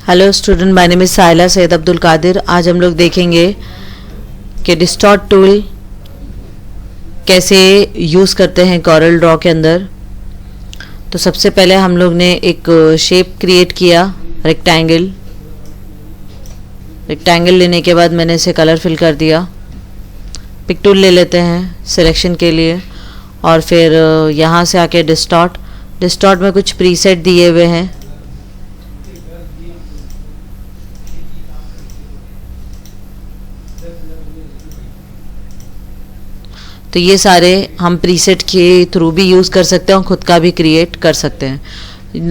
Hello student, my name is Sahila Sayyed Abdul Qadir. आज हम लोग देखेंगे कि डिस्टॉर्ट टूल कैसे यूज़ करते हैं कॉरल ड्रॉ के अंदर। तो सबसे पहले हम लोग ने एक शेप क्रिएट किया, रेक्टेंगल लेने के बाद मैंने इसे कलर फिल कर दिया। पिक टूल ले लेते हैं सिलेक्शन के लिए और फिर यहाँ से आके डिस्टॉर्ट में कुछ प्रीसेट दिए हुए हैं। तो ये सारे हम प्रीसेट के थ्रू भी यूज़ कर सकते हैं और ख़ुद का भी क्रिएट कर सकते हैं।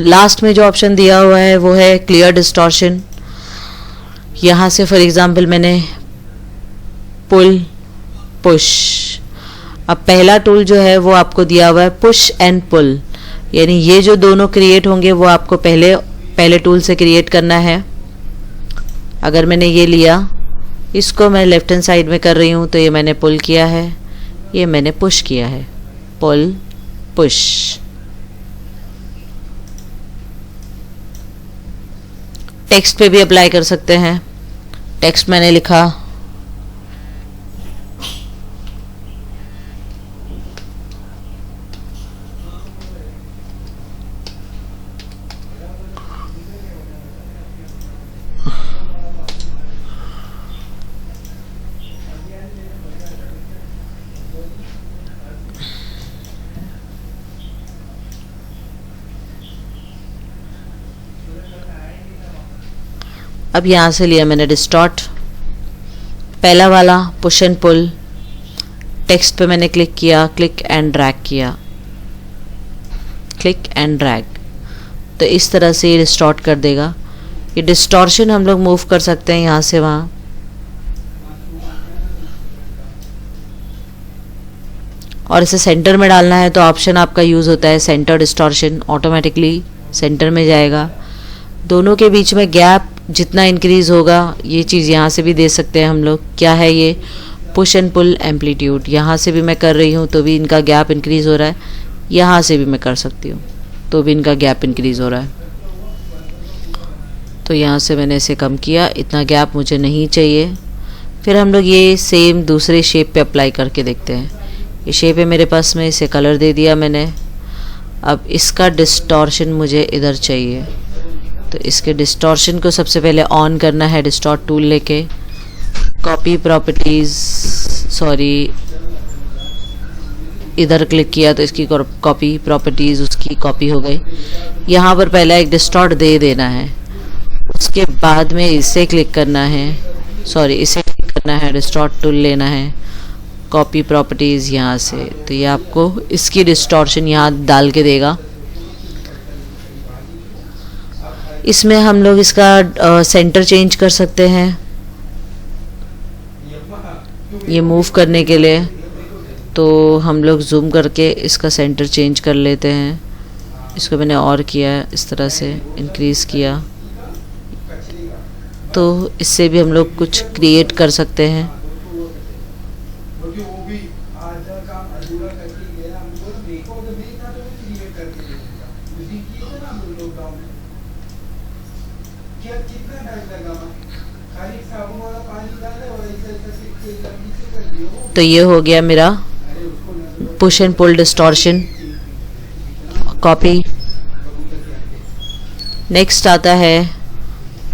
लास्ट में जो ऑप्शन दिया हुआ है वो है क्लियर डिस्टॉर्शन। यहाँ से फॉर एग्ज़ाम्पल मैंने पुल पुश। अब पहला टूल जो है वो आपको दिया हुआ है पुश एंड पुल, यानी ये जो दोनों क्रिएट होंगे वो आपको पहले टूल से क्रिएट करना है। अगर मैंने ये लिया, इसको मैं लेफ्ट हैंड साइड में कर रही हूँ, तो ये मैंने पुल किया है, ये मैंने पुश किया है, पुल पुश। टेक्स्ट पे भी अप्लाई कर सकते हैं। टेक्स्ट मैंने लिखा, अब यहाँ से लिया मैंने डिस्टॉर्ट, पहला वाला पुश एंड पुल। टेक्स्ट पे मैंने क्लिक किया, क्लिक एंड ड्रैग किया, क्लिक एंड ड्रैग। तो इस तरह से ये डिस्टॉर्ट कर देगा। ये डिस्टॉर्शन हम लोग मूव कर सकते हैं यहाँ से वहाँ। और इसे सेंटर में डालना है तो ऑप्शन आपका यूज़ होता है सेंटर डिस्टॉर्शन, ऑटोमेटिकली सेंटर में जाएगा। दोनों के बीच में गैप जितना इंक्रीज होगा, ये चीज़ यहाँ से भी दे सकते हैं हम लोग। क्या है ये? Push and pull amplitude. यहाँ से भी मैं कर रही हूँ तो भी इनका गैप इंक्रीज हो रहा है, यहाँ से भी मैं कर सकती हूँ तो भी इनका गैप इंक्रीज हो रहा है। तो यहाँ से मैंने इसे कम किया, इतना गैप मुझे नहीं चाहिए। फिर हम लोग ये सेम दूसरे शेप पे अप्लाई करके देखते हैं। ये शेप है मेरे पास में, इसे कलर दे दिया मैंने। अब इसका डिस्टॉर्शन मुझे इधर चाहिए, तो इसके डिस्टॉर्शन को सबसे पहले ऑन करना है डिस्टॉर्ट टूल लेके। कॉपी प्रॉपर्टीज़, इधर क्लिक किया तो इसकी कॉपी प्रॉपर्टीज़ उसकी कॉपी हो गई। यहाँ पर पहले एक डिस्टॉर्ट दे देना है, उसके बाद में इसे क्लिक करना है, इसे क्लिक करना है, डिस्टॉर्ट टूल लेना है, कॉपी प्रॉपर्टीज़ यहाँ से। तो ये आपको इसकी डिस्टॉर्शन यहाँ डाल के देगा। इसमें हम लोग इसका सेंटर चेंज कर सकते हैं ये मूव करने के लिए। तो हम लोग जूम करके इसका सेंटर चेंज कर लेते हैं। इसको मैंने और किया, इस तरह से इंक्रीज़ किया, तो इससे भी हम लोग कुछ क्रिएट कर सकते हैं। तो ये हो गया मेरा push and pull distortion, copy. Next आता है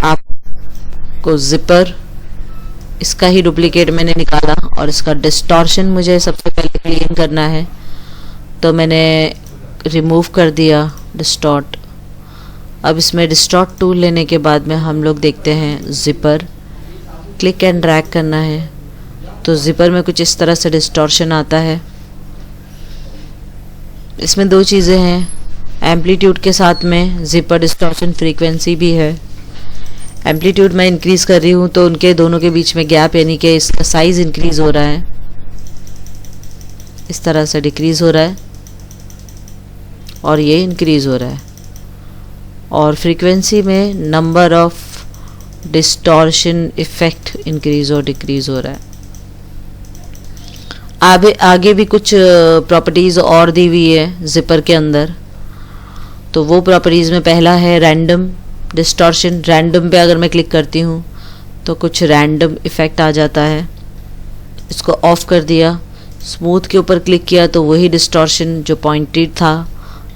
आपको जिपर। इसका ही डुप्लीकेट मैंने निकाला और इसका डिस्टॉर्शन मुझे सबसे पहले क्लीन करना है, तो मैंने रिमूव कर दिया डिस्टॉर्ट। अब इसमें डिस्टॉर्ट टूल लेने के बाद में हम लोग देखते हैं जिपर, क्लिक एंड ड्रैग करना है। तो जिपर में कुछ इस तरह से डिस्टॉर्शन आता है। इसमें दो चीज़ें हैं, एम्पलीट्यूड के साथ में जिपर डिस्टॉर्शन फ्रीक्वेंसी भी है। एम्पलीट्यूड मैं इंक्रीज़ कर रही हूँ तो उनके दोनों के बीच में गैप, यानी कि इसका साइज़ इंक्रीज़ हो रहा है, इस तरह से डिक्रीज़ हो रहा है और ये इंक्रीज़ हो रहा है। और फ्रीक्वेंसी में number of distortion effect increase और डिक्रीज़ हो रहा है। आगे भी कुछ प्रॉपर्टीज़ और दी हुई है जिपर के अंदर। तो वो प्रॉपर्टीज़ में पहला है रैंडम डिस्टॉर्शन, रैंडम पे अगर मैं क्लिक करती हूँ तो कुछ रैंडम इफ़ेक्ट आ जाता है, इसको ऑफ कर दिया। स्मूथ के ऊपर क्लिक किया तो वही डिस्टॉर्शन जो पॉइंटेड था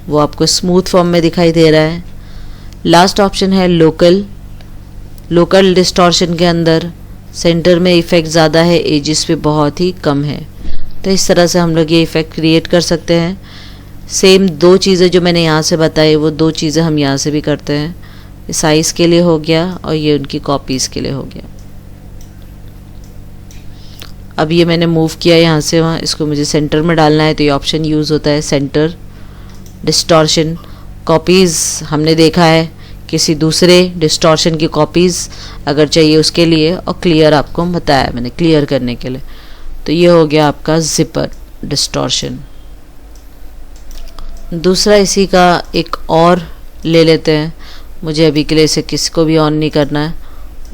वो आपको स्मूथ फॉर्म में दिखाई दे रहा है। लास्ट ऑप्शन है लोकल। लोकल डिस्टॉर्शन के अंदर सेंटर में इफ़ेक्ट ज़्यादा है, एजिस पे बहुत ही कम है। तो इस तरह से हम लोग ये इफ़ेक्ट क्रिएट कर सकते हैं। सेम दो चीज़ें जो मैंने यहाँ से बताई वो दो चीज़ें हम यहाँ से भी करते हैं। ये साइज़ के लिए हो गया और ये उनकी कॉपीज़ के लिए हो गया। अब ये मैंने मूव किया यहाँ से वहाँ, इसको मुझे सेंटर में डालना है तो ये ऑप्शन यूज़ होता है सेंटर डिस्टॉर्शन। कॉपीज़ हमने देखा है, किसी दूसरे डिस्टॉर्शन की कॉपीज़ अगर चाहिए उसके लिए, और क्लियर आपको बताया मैंने क्लियर करने के लिए। तो ये हो गया आपका जिपर डिस्टॉर्शन। दूसरा इसी का एक और ले लेते हैं। मुझे अभी के लिए इसे किसी को भी ऑन नहीं करना है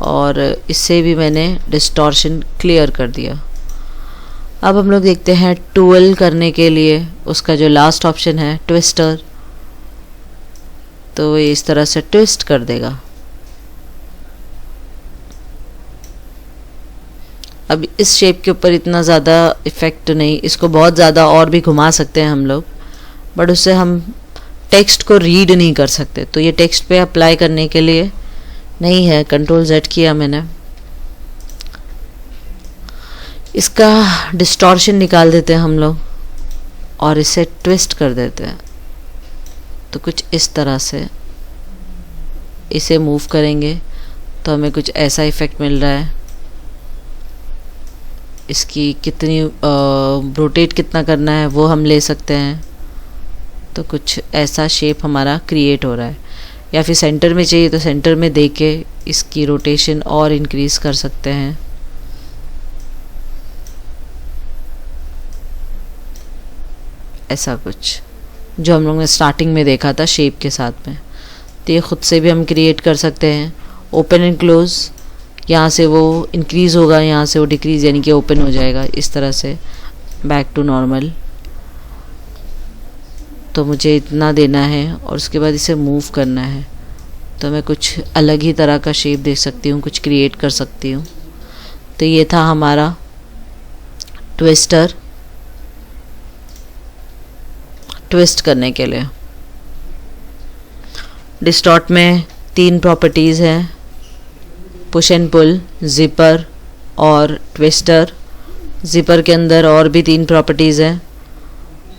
और इससे भी मैंने डिस्टॉर्शन क्लियर कर दिया। अब हम लोग देखते हैं टूल करने के लिए उसका जो लास्ट ऑप्शन है ट्विस्टर, तो ये इस तरह से ट्विस्ट कर देगा। अब इस शेप के ऊपर इतना ज़्यादा इफ़ेक्ट नहीं, इसको बहुत ज़्यादा और भी घुमा सकते हैं हम लोग, बट उससे हम टेक्स्ट को रीड नहीं कर सकते। तो ये टेक्स्ट पे अप्लाई करने के लिए नहीं है। कंट्रोल Z किया मैंने, इसका डिस्टॉर्शन निकाल देते हैं हम लोग और इसे ट्विस्ट कर देते हैं। तो कुछ इस तरह से इसे मूव करेंगे तो हमें कुछ ऐसा इफ़ेक्ट मिल रहा है। इसकी कितनी रोटेट कितना करना है वो हम ले सकते हैं। तो कुछ ऐसा शेप हमारा क्रिएट हो रहा है। या फिर सेंटर में चाहिए तो सेंटर में दे के इसकी रोटेशन और इंक्रीज़ कर सकते हैं। ऐसा कुछ जो हम लोग ने स्टार्टिंग में देखा था शेप के साथ में। तो ये ख़ुद से भी हम क्रिएट कर सकते हैं। ओपन एंड क्लोज़, यहाँ से वो इंक्रीज़ होगा, यहाँ से वो डिक्रीज़, यानी कि ओपन हो जाएगा इस तरह से बैक टू नॉर्मल। तो मुझे इतना देना है और उसके बाद इसे मूव करना है तो मैं कुछ अलग ही तरह का शेप देख सकती हूँ, कुछ क्रिएट कर सकती हूँ। तो ये था हमारा ट्विस्टर, ट्विस्ट करने के लिए। डिस्टॉर्ट में 3 प्रॉपर्टीज़ हैं, पुश एंड पुल, ज़िपर और ट्विस्टर। ज़िपर के अंदर और भी 3 प्रॉपर्टीज़ हैं,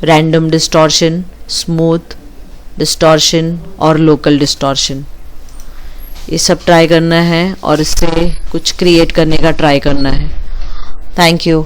रैंडम डिस्टॉर्शन, स्मूथ डिस्टॉर्शन और लोकल डिस्टॉर्शन। ये सब ट्राई करना है और इससे कुछ क्रिएट करने का ट्राई करना है। Thank you.